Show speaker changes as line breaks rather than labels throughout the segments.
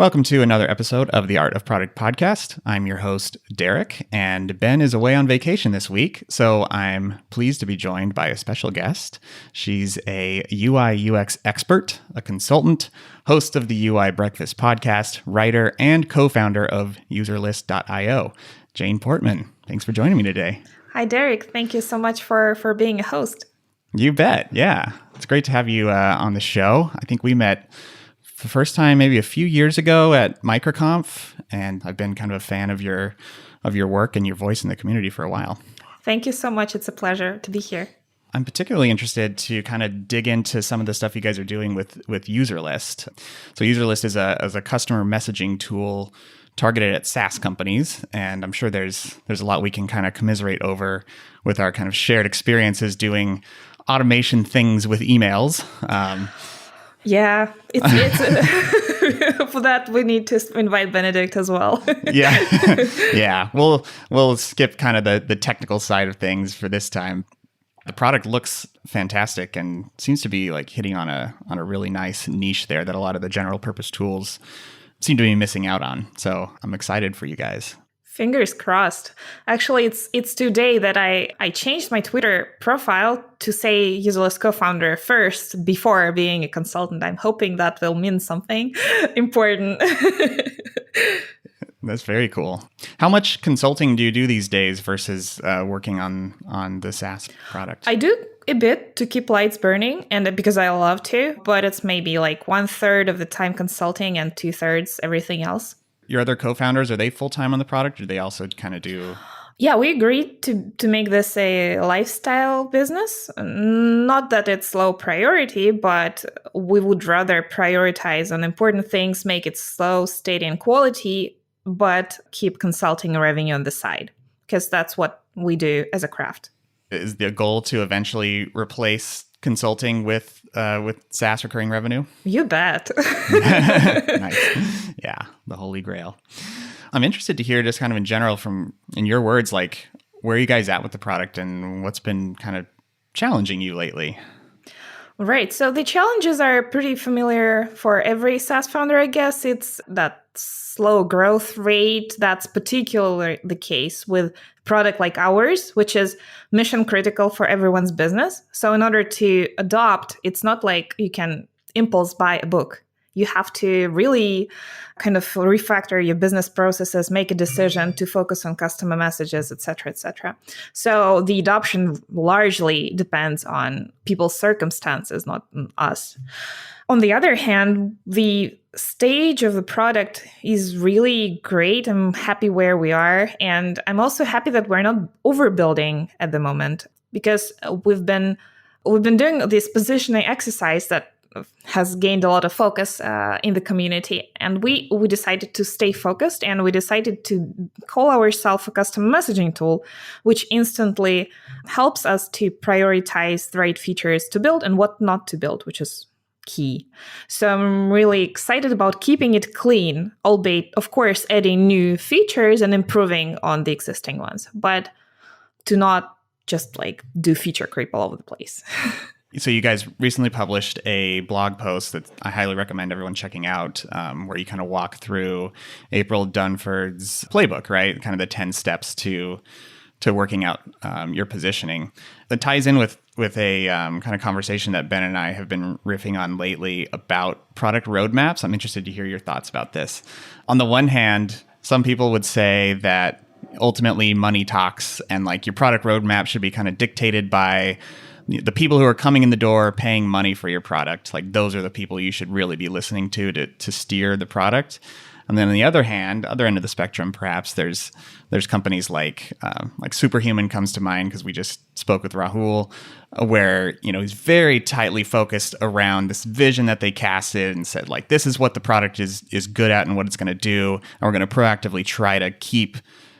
Welcome to another episode of the Art of Product podcast. I'm your host, Derek, and Ben is away on vacation this week, so I'm pleased to be joined by a special guest. She's a UI UX expert, a consultant, host of the UI Breakfast podcast, writer, and co-founder of Userlist.io. Jane Portman, thanks for joining me today.
Hi, Derek. Thank you so much for being a host.
You bet. Yeah. It's great to have you on the show. I think we met the first time maybe a few years ago at MicroConf, and I've been kind of a fan of your work and your voice in the community for a while.
Thank you so much. It's a pleasure to be here.
I'm particularly interested to kind of dig into some of the stuff you guys are doing with Userlist. So Userlist is a customer messaging tool targeted at SaaS companies, and I'm sure there's a lot we can kind of commiserate over with our kind of shared experiences doing automation things with emails.
Yeah, it's for that we need to invite Benedict as well.
Yeah. We'll skip kind of the technical side of things for this time. The product looks fantastic and seems to be like hitting on a really nice niche there that a lot of the general purpose tools seem to be missing out on. So I'm excited for you guys.
Fingers crossed. Actually, it's today that I changed my Twitter profile to say Userlist co-founder first before being a consultant. I'm hoping that will mean something important.
That's very cool. How much consulting do you do these days versus working on the SaaS product?
I do a bit to keep lights burning, and because I love to, but it's maybe like 1/3 of the time consulting and 2/3 everything else.
Your other co-founders, are they full-time on the product, or do they also kind of do...
Yeah, we agreed to make this a lifestyle business. Not that it's low priority, but we would rather prioritize on important things, make it slow, steady, and quality, but keep consulting and revenue on the side, because that's what we do as a craft.
Is the goal to eventually replace consulting with SaaS recurring revenue?
You bet.
Nice. Yeah, the holy grail. I'm interested to hear just kind of in general in your words, like where are you guys at with the product and what's been kind of challenging you lately?
Right. So the challenges are pretty familiar for every SaaS founder, I guess. It's that slow growth rate. That's particularly the case with a product like ours, which is mission critical for everyone's business. So in order to adopt, it's not like you can impulse buy a book. You have to really kind of refactor your business processes, make a decision to focus on customer messages, et cetera, et cetera. So the adoption largely depends on people's circumstances, not us. On the other hand, the stage of the product is really great. I'm happy where we are. And I'm also happy that we're not overbuilding at the moment, because we've been doing this positioning exercise that has gained a lot of focus in the community. And we decided to stay focused, and we decided to call ourselves a custom messaging tool, which instantly helps us to prioritize the right features to build and what not to build, which is key. So I'm really excited about keeping it clean, albeit, of course, adding new features and improving on the existing ones, but to not just like do feature creep all over the place.
So you guys recently published a blog post that I highly recommend everyone checking out, where you kind of walk through April Dunford's playbook, right? Kind of the 10 steps to working out your positioning. That ties in with a kind of conversation that Ben and I have been riffing on lately about product roadmaps. I'm interested to hear your thoughts about this. On the one hand, some people would say that ultimately money talks, and like your product roadmap should be kind of dictated by the people who are coming in the door paying money for your product. Like those are the people you should really be listening to steer the product. And then on the other hand, other end of the spectrum, perhaps there's companies like Superhuman comes to mind, because we just spoke with Rahul, where he's very tightly focused around this vision that they casted and said, like, this is what the product is good at and what it's going to do, and we're going to proactively try to keep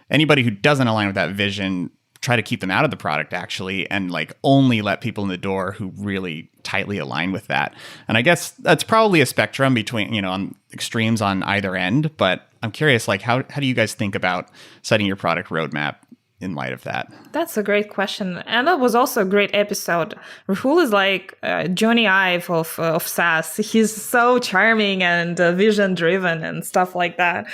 anybody who doesn't align with that vision, try to keep them out of the product, actually, and like only let people in the door who really tightly align with that. And I guess that's probably a spectrum between, on extremes on either end. But I'm curious, like, how do you guys think about setting your product roadmap in light of that?
That's a great question. And that was also a great episode. Rahul is like Johnny Ive of SaaS. He's so charming and vision driven and stuff like that.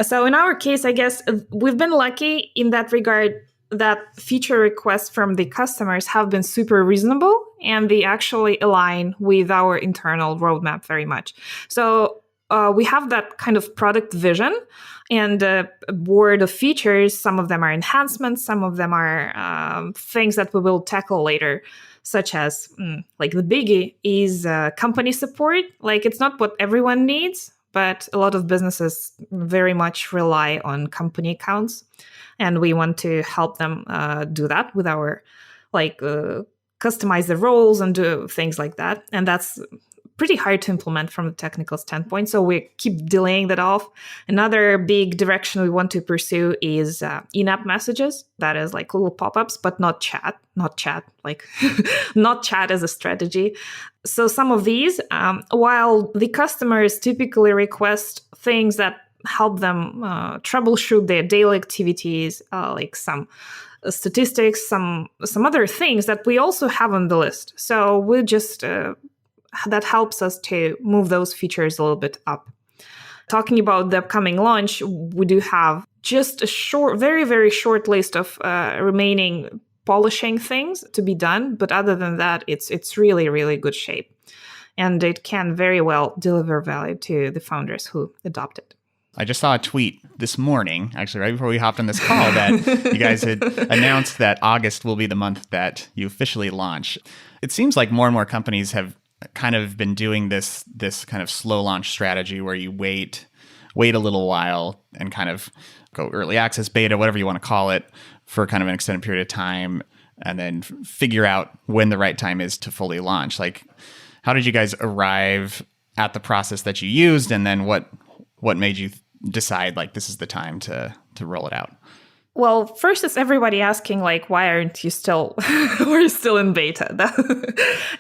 So in our case, I guess we've been lucky in that regard that feature requests from the customers have been super reasonable and they actually align with our internal roadmap very much. So we have that kind of product vision and a board of features. Some of them are enhancements, some of them are things that we will tackle later, such as like the biggie is company support. Like it's not what everyone needs, but a lot of businesses very much rely on company accounts. And we want to help them do that with our, customize the roles and do things like that. And that's pretty hard to implement from a technical standpoint. So we keep delaying that off. Another big direction we want to pursue is in-app messages. That is like little pop-ups, but not chat, not chat as a strategy. So some of these, while the customers typically request things that help them troubleshoot their daily activities, like some statistics, some other things that we also have on the list. So we just that helps us to move those features a little bit up. Talking about the upcoming launch, we do have just a short, very, very short list of remaining polishing things to be done. But other than that, it's really, really good shape. And it can very well deliver value to the founders who adopt it.
I just saw a tweet this morning, actually, right before we hopped on this call, that you guys had announced that August will be the month that you officially launch. It seems like more and more companies have kind of been doing this kind of slow launch strategy where you wait a little while and kind of go early access, beta, whatever you want to call it, for kind of an extended period of time, and then figure out when the right time is to fully launch. Like, how did you guys arrive at the process that you used, and then what made you decide like this is the time to roll it out?
Well, first is everybody asking like, why aren't you still, we're still in beta.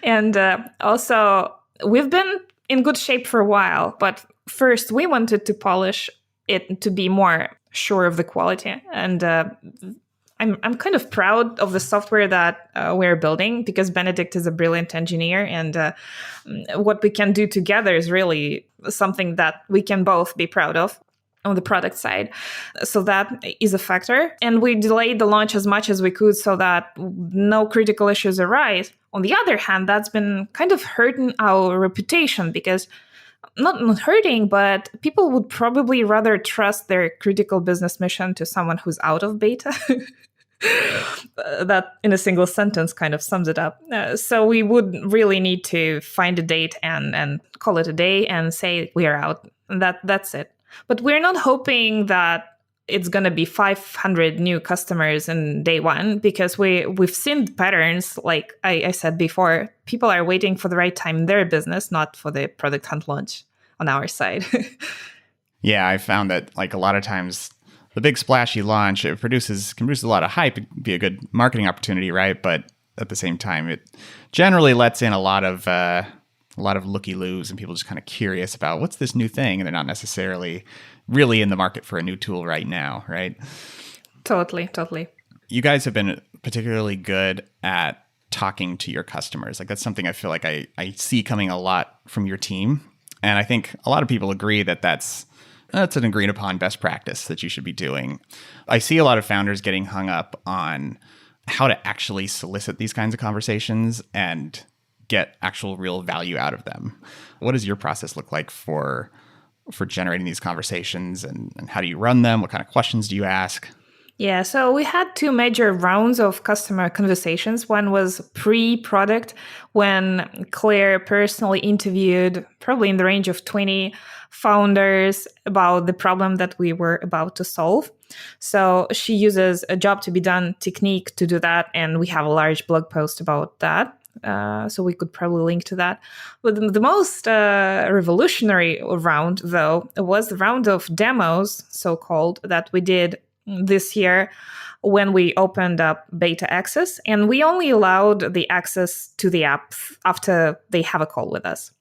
And also we've been in good shape for a while, but first we wanted to polish it to be more sure of the quality. And I'm kind of proud of the software that we're building because Benedict is a brilliant engineer, and what we can do together is really something that we can both be proud of on the product side. So that is a factor. And we delayed the launch as much as we could so that no critical issues arise. On the other hand, that's been kind of hurting our reputation because not hurting, but people would probably rather trust their critical business mission to someone who's out of beta. That in a single sentence kind of sums it up. So we would really need to find a date and call it a day and say we are out. And that's it. But we're not hoping that it's going to be 500 new customers in day one because we've seen patterns. Like I said before, people are waiting for the right time in their business, not for the product hunt launch on our side.
Yeah, I found that like a lot of times the big splashy launch, it can produce a lot of hype. It can be a good marketing opportunity, right? But at the same time, it generally lets in a lot of looky-loos and people just kind of curious about what's this new thing, and they're not necessarily really in the market for a new tool right now, right?
Totally.
You guys have been particularly good at talking to your customers. Like that's something I feel like I see coming a lot from your team. And I think a lot of people agree that that's an agreed upon best practice that you should be doing. I see a lot of founders getting hung up on how to actually solicit these kinds of conversations and get actual real value out of them. What does your process look like for generating these conversations, and how do you run them? What kind of questions do you ask?
Yeah, so we had two major rounds of customer conversations. One was pre-product, when Claire personally interviewed probably in the range of 20 founders about the problem that we were about to solve. So she uses a job to be done technique to do that, and we have a large blog post about that. So we could probably link to that. But the most revolutionary round, though, was the round of demos, so-called, that we did this year when we opened up beta access. And we only allowed the access to the app after they have a call with us.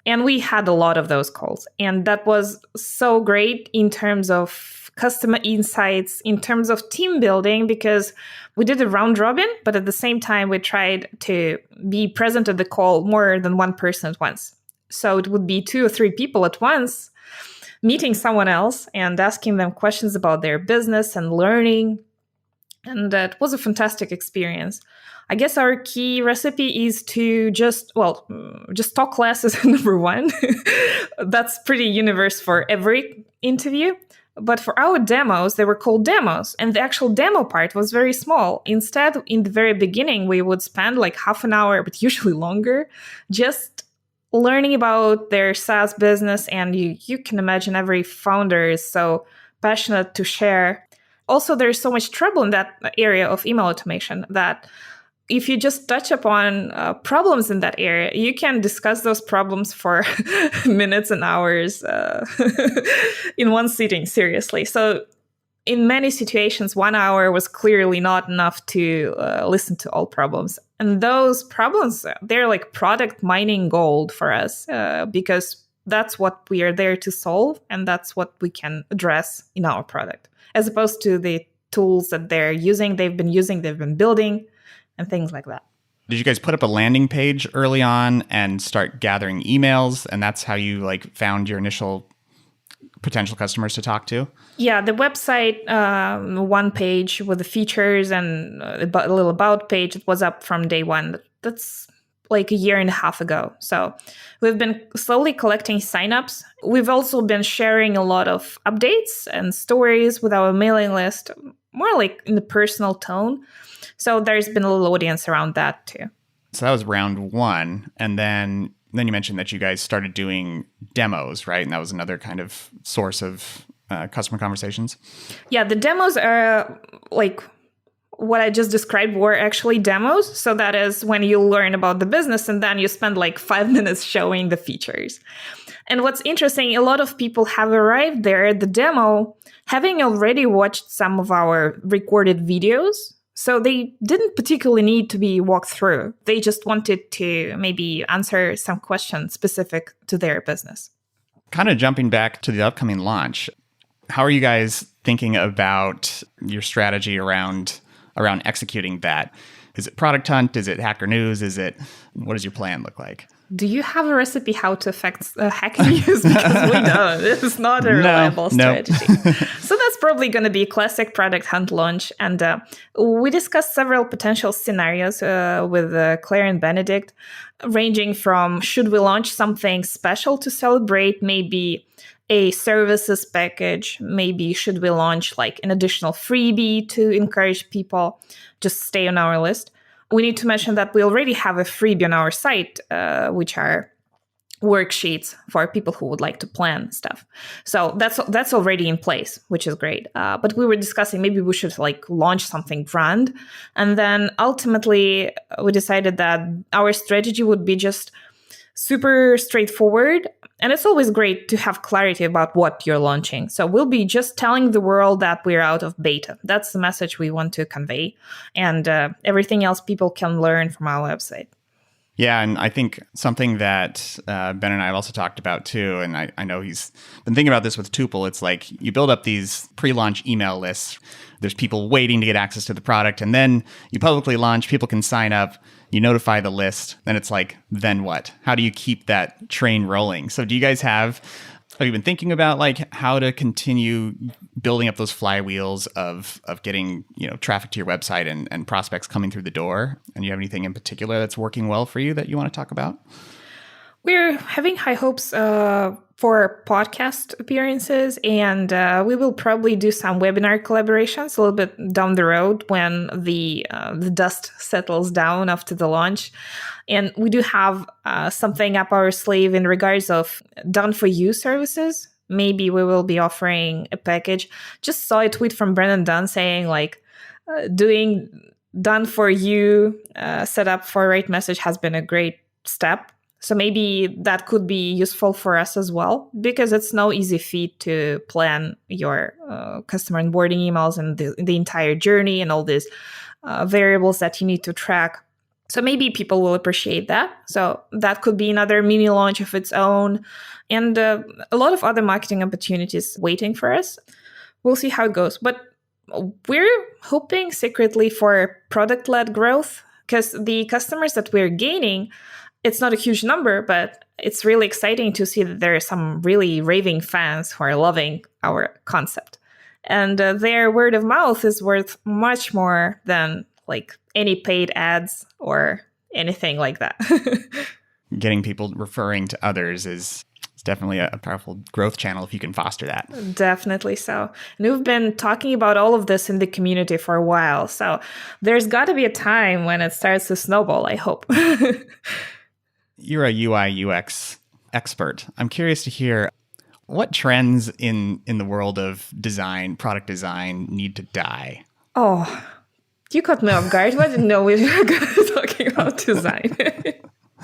And we had a lot of those calls. And that was so great in terms of customer insights, in terms of team building, because we did a round robin, but at the same time, we tried to be present at the call more than one person at once. So it would be 2 or 3 people at once meeting someone else and asking them questions about their business and learning. And that was a fantastic experience. I guess our key recipe is to just talk less is number one. That's pretty universal for every interview. But for our demos, they were called demos. And the actual demo part was very small. Instead, in the very beginning, we would spend like half an hour, but usually longer, just learning about their SaaS business. And you can imagine every founder is so passionate to share. Also, there's so much trouble in that area of email automation that if you just touch upon problems in that area, you can discuss those problems for minutes and hours in one sitting, seriously. So in many situations, 1 hour was clearly not enough to listen to all problems. And those problems, they're like product mining gold for us because that's what we are there to solve. And that's what we can address in our product, as opposed to the tools that they've been building, and things like that.
Did you guys put up a landing page early on and start gathering emails? And that's how you like found your initial potential customers to talk to?
Yeah, the website, one page with the features and a little about page, it was up from day one. That's like a year and a half ago. So we've been slowly collecting signups. We've also been sharing a lot of updates and stories with our mailing list, more like in the personal tone. So there's been a little audience around that too.
So that was round one. And then you mentioned that you guys started doing demos, right? And that was another kind of source of customer conversations.
Yeah, the demos are like what I just described were actually demos. So that is when you learn about the business and then you spend like 5 minutes showing the features. And what's interesting, a lot of people have arrived there at the demo having already watched some of our recorded videos. So they didn't particularly need to be walked through. They just wanted to maybe answer some questions specific to their business.
Kind of jumping back to the upcoming launch, how are you guys thinking about your strategy around executing that? Is it product hunt? Is it hacker news? What does your plan look like?
Do you have a recipe how to affect hacker news? Because we don't. It's not a reliable strategy. So that's probably going to be a classic product hunt launch. And we discussed several potential scenarios with Claire and Benedict, ranging from should we launch something special to celebrate, maybe a services package, maybe should we launch like an additional freebie to encourage people just stay on our list. We need to mention that we already have a freebie on our site, which are worksheets for people who would like to plan stuff. So that's already in place, which is great. But we were discussing maybe we should like launch something grand. And then ultimately we decided that our strategy would be just super straightforward. And it's always great to have clarity about what you're launching. So we'll be just telling the world that we're out of beta. That's the message we want to convey. And everything else people can learn from our website.
Yeah, and I think something that Ben and I have also talked about too, and I know he's been thinking about this with Tuple, it's like you build up these pre-launch email lists. There's people waiting to get access to the product, and then you publicly launch, people can sign up, you notify the list, then it's like, then what? How do you keep that train rolling? So do you guys have you been thinking about like how to continue building up those flywheels of getting traffic to your website and prospects coming through the door? And you have anything in particular that's working well for you that you want to talk about?
We're having high hopes for podcast appearances, and we will probably do some webinar collaborations a little bit down the road when the dust settles down after the launch. And we do have something up our sleeve in regards of done-for-you services. Maybe we will be offering a package. Just saw a tweet from Brennan Dunn saying like doing done-for-you setup for Rate Message has been a great step. So maybe that could be useful for us as well, because it's no easy feat to plan your customer onboarding emails and the entire journey and all these variables that you need to track. So maybe people will appreciate that. So that could be another mini launch of its own, and a lot of other marketing opportunities waiting for us. We'll see how it goes. But we're hoping secretly for product-led growth, because the customers that we're gaining, it's not a huge number, but it's really exciting to see that there are some really raving fans who are loving our concept. And their word of mouth is worth much more than like any paid ads or anything like that.
Getting people referring to others is definitely a powerful growth channel if you can foster that.
Definitely so. And we've been talking about all of this in the community for a while. So there's got to be a time when it starts to snowball, I hope.
You're a UI UX expert. I'm curious to hear what trends in the world of design, product design, need to die.
Oh, you caught me off guard. I didn't know we were going to be talking about design.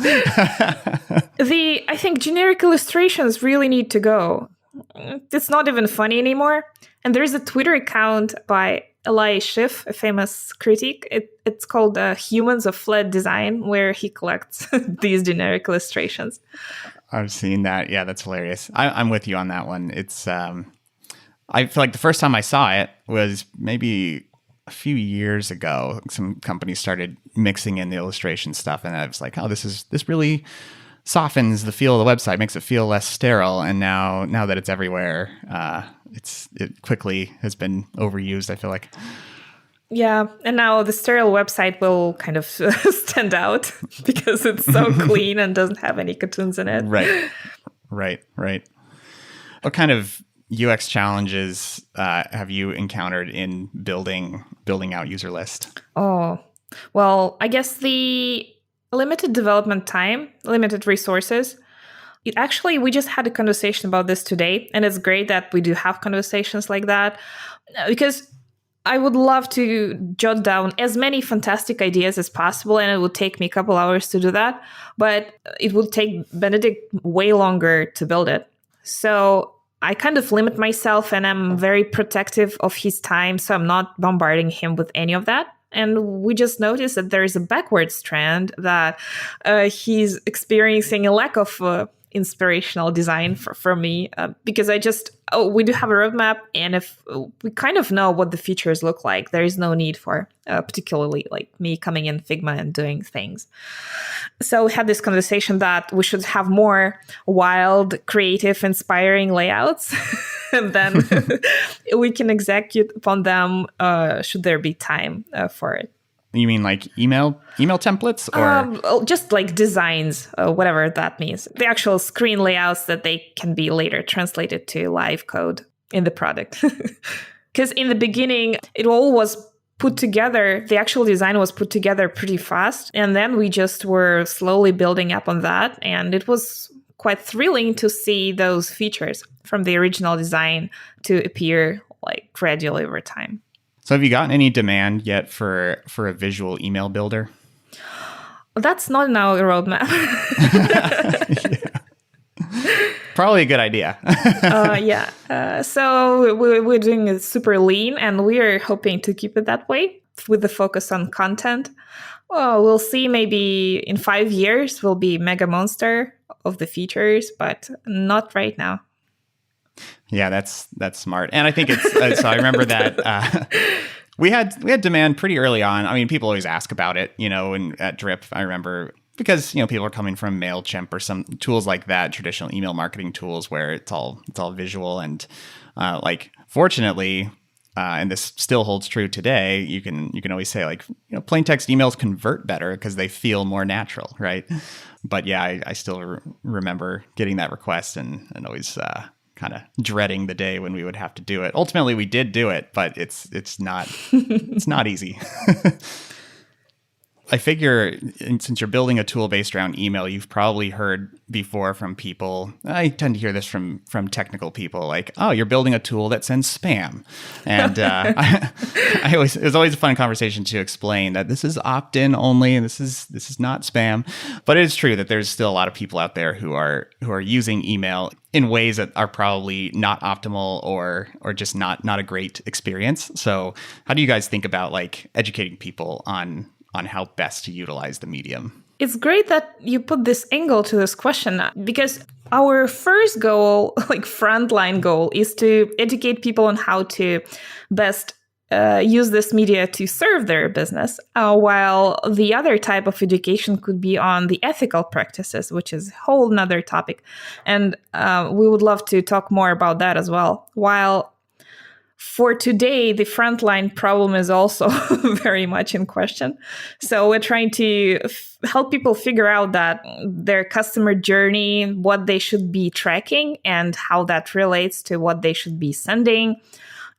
I think generic illustrations really need to go. It's not even funny anymore. And there's a Twitter account by Eli Schiff, a famous critic. It's called Humans of Flat Design, where he collects these generic illustrations.
I've seen that. Yeah, that's hilarious. I'm with you on that one. It's I feel like the first time I saw it was maybe a few years ago. Some companies started mixing in the illustration stuff, and I was like, oh, this really softens the feel of the website, makes it feel less sterile. And now that it's everywhere, it quickly has been overused, I feel like.
Yeah, and now the sterile website will kind of stand out because it's so clean and doesn't have any cartoons in it.
Right. What kind of UX challenges have you encountered in building out Userlist?
Oh, well, I guess the limited development time, limited resources. We just had a conversation about this today, and it's great that we do have conversations like that, because I would love to jot down as many fantastic ideas as possible, and it would take me a couple hours to do that, but it would take Benedict way longer to build it. So I kind of limit myself, and I'm very protective of his time, so I'm not bombarding him with any of that. And we just noticed that there is a backwards trend that he's experiencing a lack of inspirational design for me, because we do have a roadmap, and if we kind of know what the features look like, there is no need for particularly like me coming in Figma and doing things. So we had this conversation that we should have more wild, creative, inspiring layouts, and then we can execute upon them should there be time for it.
You mean like email templates, or
just like designs, whatever that means. The actual screen layouts that they can be later translated to live code in the product. Because in the beginning, it all was put together. The actual design was put together pretty fast, and then we just were slowly building up on that. And it was quite thrilling to see those features from the original design to appear like gradually over time.
So have you gotten any demand yet for a visual email builder?
That's not in our roadmap.
Yeah. Probably a good idea.
So we're doing it super lean, and we are hoping to keep it that way with the focus on content. We'll see. Maybe in 5 years we'll be mega monster of the features, but not right now.
Yeah, that's smart. And I think it's so I remember that we had demand pretty early on. I mean, people always ask about it, and at Drip, I remember, because people are coming from MailChimp or some tools like that, traditional email marketing tools where it's all visual, and fortunately, and this still holds true today, you can always say plain text emails convert better because they feel more natural, right? But yeah, I still remember getting that request and always kind of dreading the day when we would have to do it. Ultimately, we did do it, but it's not easy. I figure since you're building a tool based around email, you've probably heard before from people. I tend to hear this from technical people, like, "Oh, you're building a tool that sends spam," and it was always a fun conversation to explain that this is opt-in only, and this is not spam. But it is true that there's still a lot of people out there who are using email in ways that are probably not optimal or just not a great experience. So, how do you guys think about educating people on on how best to utilize the medium?
It's great that you put this angle to this question, because our first goal, like frontline goal, is to educate people on how to best use this media to serve their business, while the other type of education could be on the ethical practices, which is a whole nother topic. And we would love to talk more about that as well. While for today, the frontline problem is also very much in question. So we're trying to help people figure out that their customer journey, what they should be tracking, and how that relates to what they should be sending.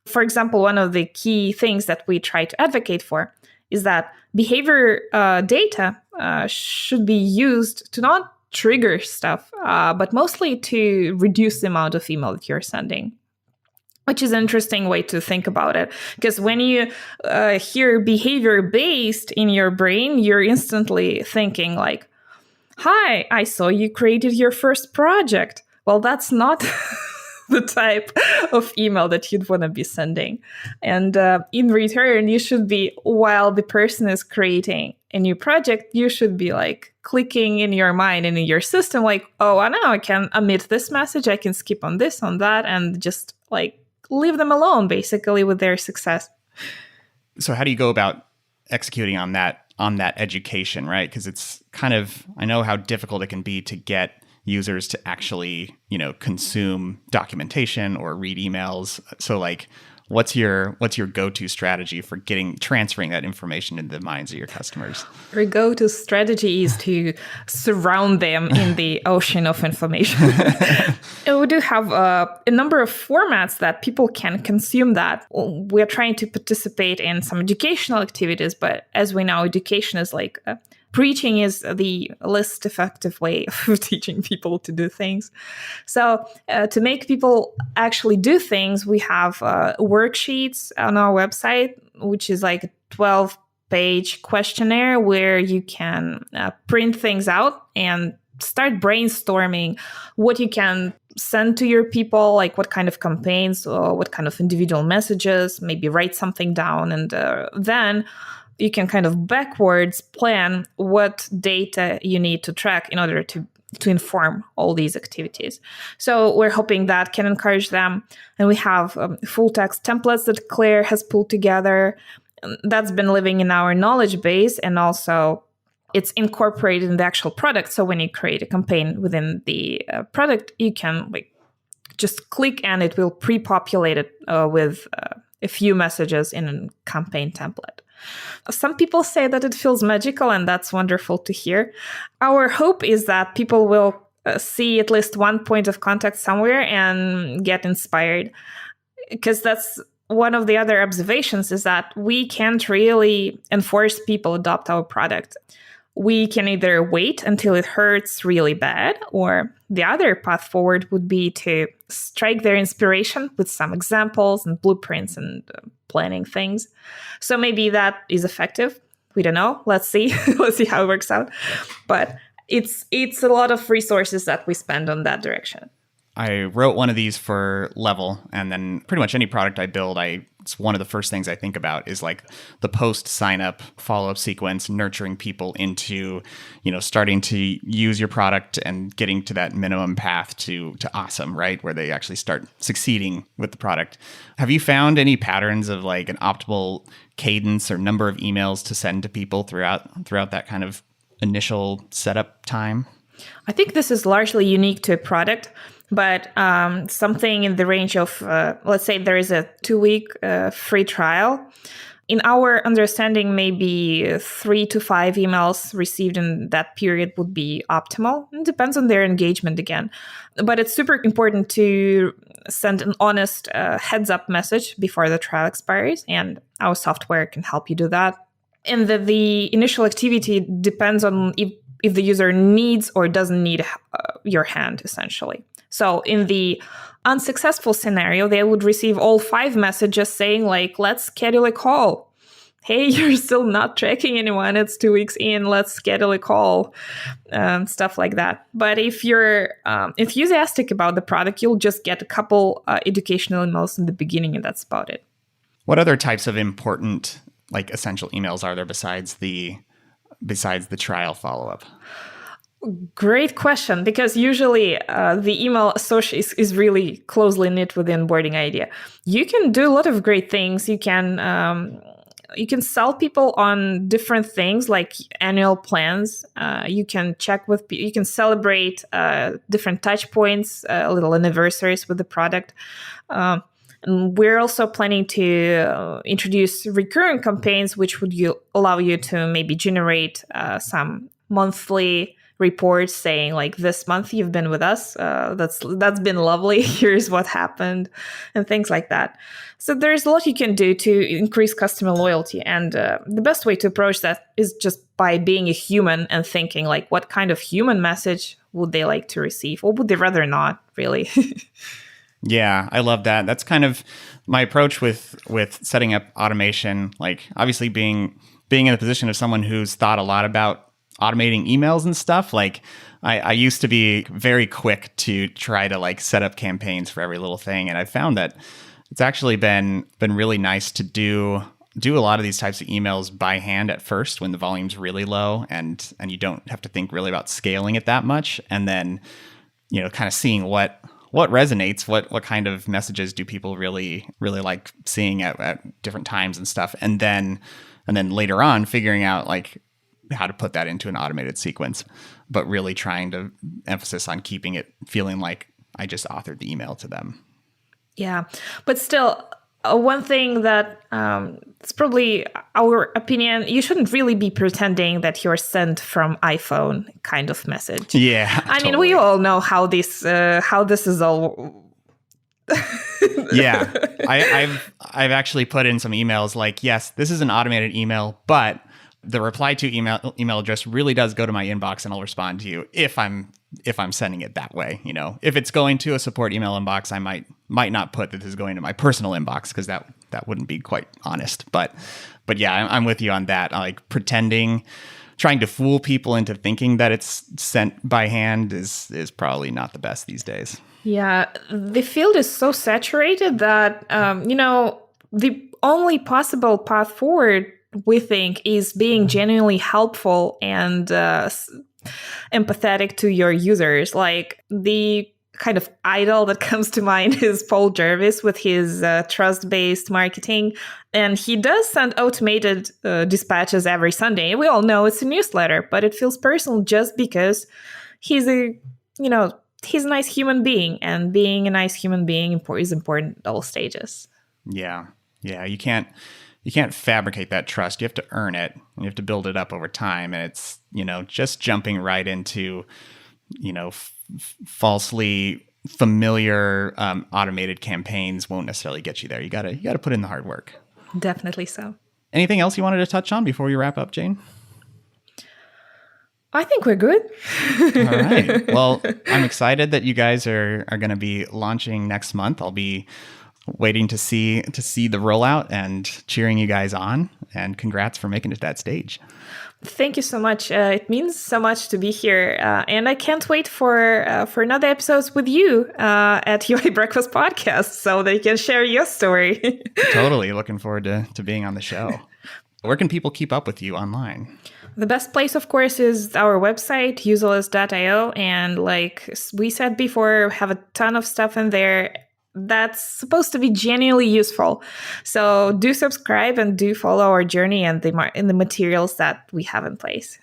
For example, one of the key things that we try to advocate for is that behavior data should be used to not trigger stuff, but mostly to reduce the amount of email that you're sending. Which is an interesting way to think about it. Because when you hear behavior-based in your brain, you're instantly thinking like, hi, I saw you created your first project. Well, that's not the type of email that you'd want to be sending. And in return, you should be, while the person is creating a new project, you should be like clicking in your mind and in your system like, oh, I know I can omit this message, I can skip on this, on that, and just like leave them alone, basically, with their success.
So how do you go about executing on that education, right? Because it's kind of, I know how difficult it can be to get users to actually, consume documentation or read emails. So like, what's your go-to strategy for transferring that information into the minds of your customers?
Our go-to strategy is to surround them in the ocean of information. And we do have a number of formats that people can consume that. We're trying to participate in some educational activities, but as we know, education is like preaching is the least effective way of teaching people to do things. So to make people actually do things, we have worksheets on our website, which is like a 12-page questionnaire where you can print things out and start brainstorming what you can send to your people, like what kind of campaigns or what kind of individual messages, maybe write something down, and then you can kind of backwards plan what data you need to track in order to inform all these activities. So we're hoping that can encourage them. And we have full text templates that Claire has pulled together. That's been living in our knowledge base, and also it's incorporated in the actual product. So when you create a campaign within the product, you can just click and it will pre-populate it with a few messages in a campaign template. Some people say that it feels magical, and that's wonderful to hear. Our hope is that people will see at least one point of contact somewhere and get inspired, because that's one of the other observations, is that we can't really enforce people adopt our product. We can either wait until it hurts really bad, or the other path forward would be to strike their inspiration with some examples and blueprints and planning things. So maybe that is effective. We don't know. Let's see. Let's see how it works out. But it's a lot of resources that we spend on that direction.
I wrote one of these for Level, and then pretty much any product I build, it's one of the first things I think about is like the post sign up follow-up sequence, nurturing people into, starting to use your product and getting to that minimum path to awesome, right? Where they actually start succeeding with the product. Have you found any patterns of like an optimal cadence or number of emails to send to people throughout that kind of initial setup time?
I think this is largely unique to a product. But something in the range of, let's say there is a 2-week free trial. In our understanding, maybe 3 to 5 emails received in that period would be optimal. It depends on their engagement again. But it's super important to send an honest heads-up message before the trial expires, and our software can help you do that. And the initial activity depends on if the user needs or doesn't need your hand, essentially. So in the unsuccessful scenario, they would receive all 5 messages saying like, let's schedule a call. Hey, you're still not tracking anyone. It's 2 weeks in. Let's schedule a call. Stuff like that. But if you're enthusiastic about the product, you'll just get a couple educational emails in the beginning, and that's about it.
What other types of important, like essential emails are there besides the besides the trial follow-up?
Great question, because usually the email associate is really closely knit with the onboarding idea. You can do a lot of great things. You can sell people on different things like annual plans. You can check with people. You can celebrate different touch points, little anniversaries with the product. And we're also planning to introduce recurring campaigns, which would allow you to maybe generate some monthly reports saying like, this month you've been with us, that's been lovely, here's what happened, and things like that. So there's a lot you can do to increase customer loyalty, and the best way to approach that is just by being a human and thinking like, what kind of human message would they like to receive, or would they rather not, really?
Yeah, I love that. That's kind of my approach with setting up automation. Like, obviously being in the position of someone who's thought a lot about automating emails and stuff. Like, I used to be very quick to try to like set up campaigns for every little thing, and I found that it's actually been really nice to do a lot of these types of emails by hand at first when the volume's really low, and you don't have to think really about scaling it that much, and then kind of seeing what resonates, what kind of messages do people really like seeing at different times and stuff, and then later on figuring out like how to put that into an automated sequence, but really trying to emphasis on keeping it feeling like I just authored the email to them.
Yeah, but still, one thing that it's probably our opinion, you shouldn't really be pretending that you're sent from iPhone kind of message.
Yeah,
I mean, we all know how this is all.
Yeah, I've actually put in some emails like, yes, this is an automated email, but the reply to email address really does go to my inbox, and I'll respond to you if I'm sending it that way. If it's going to a support email inbox, I might not put that this is going to my personal inbox, because that wouldn't be quite honest. But yeah, I'm with you on that. Like, trying to fool people into thinking that it's sent by hand is probably not the best these days.
Yeah, the field is so saturated that the only possible path forward, we think, is being genuinely helpful and empathetic to your users. Like, the kind of idol that comes to mind is Paul Jarvis with his trust-based marketing. And he does send automated dispatches every Sunday. We all know it's a newsletter, but it feels personal just because he's a nice human being, and being a nice human being is important at all stages.
Yeah. You can't fabricate that trust. You have to earn it, and you have to build it up over time. And it's, just jumping right into, falsely familiar automated campaigns won't necessarily get you there. You gotta put in the hard work.
Definitely so.
Anything else you wanted to touch on before we wrap up, Jane?
I think we're good.
All right. Well, I'm excited that you guys are going to be launching next month. I'll be waiting to see the rollout and cheering you guys on. And congrats for making it to that stage.
Thank you so much. It means so much to be here, and I can't wait for another episodes with you at UI Breakfast Podcast, so they can share your story.
Totally looking forward to being on the show. Where can people keep up with you online?
The best place, of course, is our website, userlist.io. And like we said before, we have a ton of stuff in there that's supposed to be genuinely useful. So do subscribe and do follow our journey and the materials that we have in place.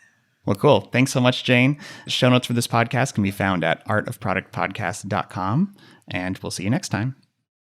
Well, cool. Thanks so much, Jane. Show notes for this podcast can be found at artofproductpodcast.com. And we'll see you next time.